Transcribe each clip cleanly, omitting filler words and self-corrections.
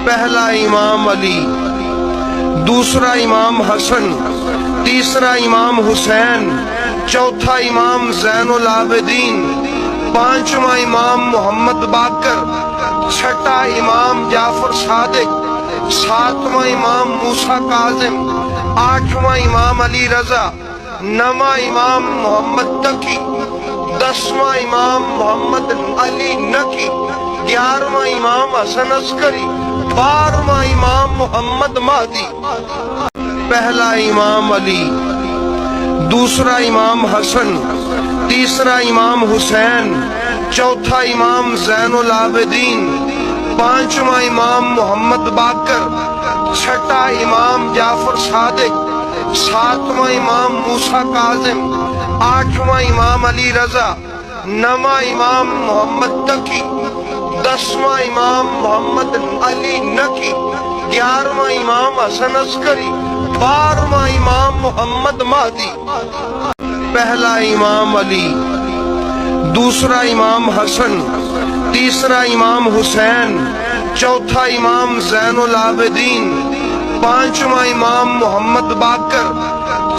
پہلا امام علی، دوسرا امام حسن، تیسرا امام حسین، چوتھا امام زین العابدین، پانچواں امام محمد باقر، چھٹا امام جعفر صادق، ساتواں امام موسیٰ کاظم، آٹھواں امام علی رضا، نواں امام محمد تقی، دسواں امام محمد علی نقی، گیارہواں امام حسن عسکری، بارہواں امام محمد مہدی۔ پہلا امام علی، دوسرا امام حسن، تیسرا امام حسین، چوتھا امام زین العابدین، پانچواں امام محمد باقر، چھٹا امام جعفر صادق، ساتواں امام موسیٰ کاظم، آٹھواں امام علی رضا، نواں امام محمد تقی، دسواں امام محمد علی نقی، گیارہواں امام حسن عسکری، بارہواں امام محمد مہدی۔ پہلا امام علی، دوسرا امام حسن، تیسرا امام حسین، چوتھا امام زین العابدین، پانچواں امام محمد باقر،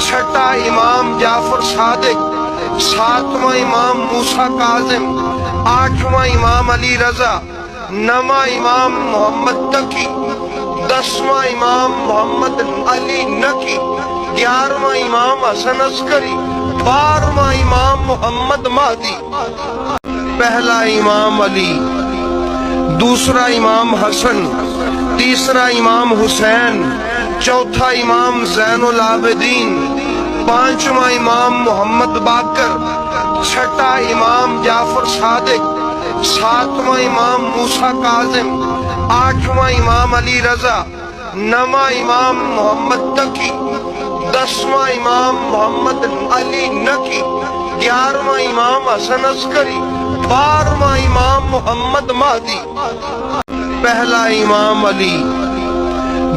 چھٹا امام جعفر صادق، ساتواں امام موسیٰ کاظم، آٹھواں امام علی رضا، نواں امام محمد تقی، دسواں امام محمد علی نقی، گیارہواں امام حسن عسکری، بارہواں امام محمد مہدی۔ پہلا امام علی، دوسرا امام حسن، تیسرا امام حسین، چوتھا امام زین العابدین، پانچواں امام محمد باقر، چھٹا امام جعفر صادق، ساتواں امام موسیٰ کاظم، آٹھواں امام علی رضا، نواں امام محمد تقی، دسواں امام محمد علی نقی، گیارہواں امام حسن عسکری، بارہواں امام محمد مہدی۔ پہلا امام علی،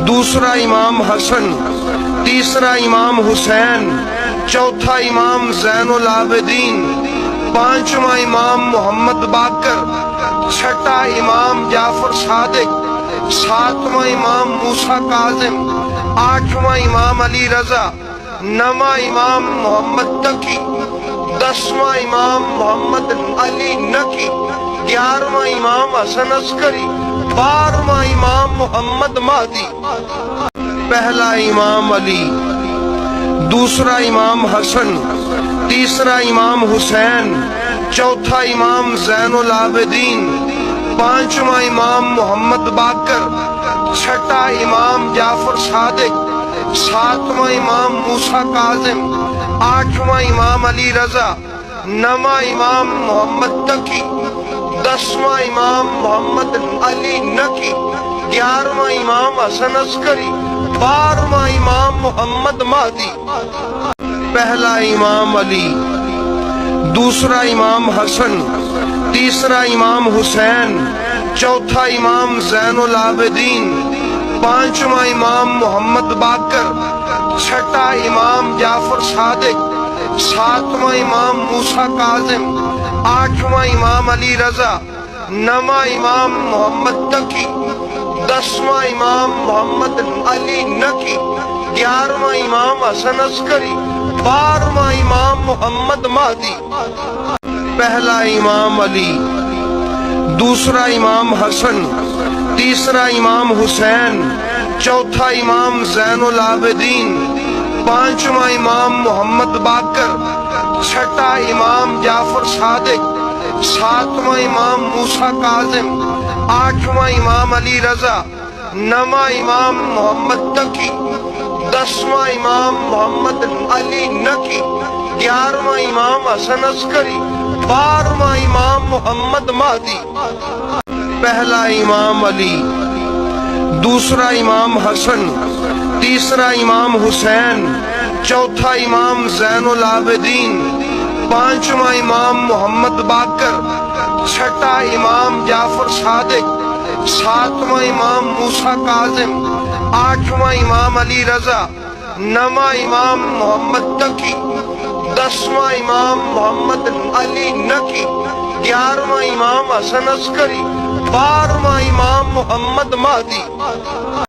دوسرا امام حسن، تیسرا امام حسین، چوتھا امام زین العابدین، پانچواں امام محمد باقر، چھٹا امام جعفر صادق، ساتواں امام موسیٰ کاظم، آٹھواں امام علی رضا، نواں امام محمد تقی، دسواں امام محمد علی نقی، گیارہواں امام حسن عسکری، بارہواں امام محمد مہدی۔ پہلا امام علی، دوسرا امام حسن، تیسرا امام حسین، چوتھا امام زین العابدین، پانچواں امام محمد باقر، چھٹا امام جعفر صادق، ساتواں امام موسیٰ کاظم، آٹھواں امام علی رضا، نواں امام محمد تقی، دسواں امام محمد علی نقی، گیارہواں امام حسن عسکری، بارہواں امام محمد مہدی۔ پہلا امام علی، دوسرا امام حسن، تیسرا امام حسین، چوتھا امام زین العابدین، پانچواں امام محمد باقر، چھٹا امام جعفر صادق، ساتواں امام موسیٰ کاظم، آٹھواں امام علی رضا، نواں امام محمد تقی، دسواں امام محمد علی نقی، گیارہواں امام حسن عسکری، بارہواں امام محمد مہدی۔ پہلا امام علی، دوسرا امام حسن، تیسرا امام حسین، چوتھا امام زین العابدین، پانچواں امام محمد باقر، چھٹا امام جعفر صادق، ساتواں امام موسیٰ کاظم، آٹھواں امام علی رضا، نواں امام محمد تقی، دسواں امام محمد علی نقی، گیارہواں امام حسن عسکری، بارہواں امام محمد مہدی۔ پہلا امام علی، دوسرا امام حسن، تیسرا امام حسین، چوتھا امام زین العابدین، پانچواں امام محمد باقر، چھٹا امام جعفر صادق، ساتواں امام موسیٰ کاظم، آٹھواں امام علی رضا، نواں امام محمد تقی، دسواں امام محمد علی نقی، گیارہواں امام حسن عسکری، بارہواں امام محمد مہدی